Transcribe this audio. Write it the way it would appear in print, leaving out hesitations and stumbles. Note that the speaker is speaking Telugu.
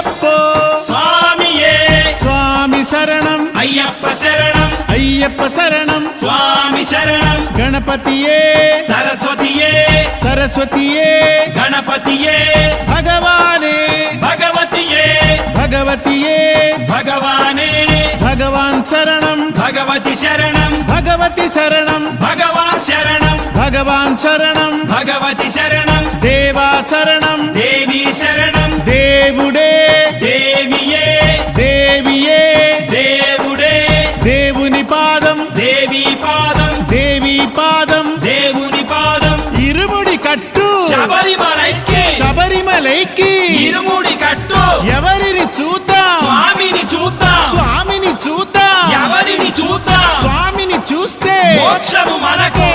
అయ్యప్పో స్వామియే స్వామి శరణం అయ్యప్ప శరణం అయ్యప్ప శరణం స్వామి శరణం గణపతియే సరస్వతియే సరస్వతియే గణపతియే భగవానే భగవతియే భగవతియే భగవానే భగవాన్ శరణం భగవతి శరణం భగవతి శరణం భగవాన్ శరణం భగవాన్ శరణం భగవతి శరణం దేవా శరణం దేవి శరణం దేవుడే దేవియే దేవియే దేవుడే దేవుని పాదం దేవి పాదం దేవి పాదం దేవుని పాదం ఇరుముడి కట్టు శబరిమలైకి శబరిమలైకి ఇరుముడి కట్టు ఎవరిని చూద్దాం స్వామిని చూద్దాం స్వామిని చూద్దాం ఎవరిని చూద్దాం స్వామిని చూస్తే మోక్షము మనకు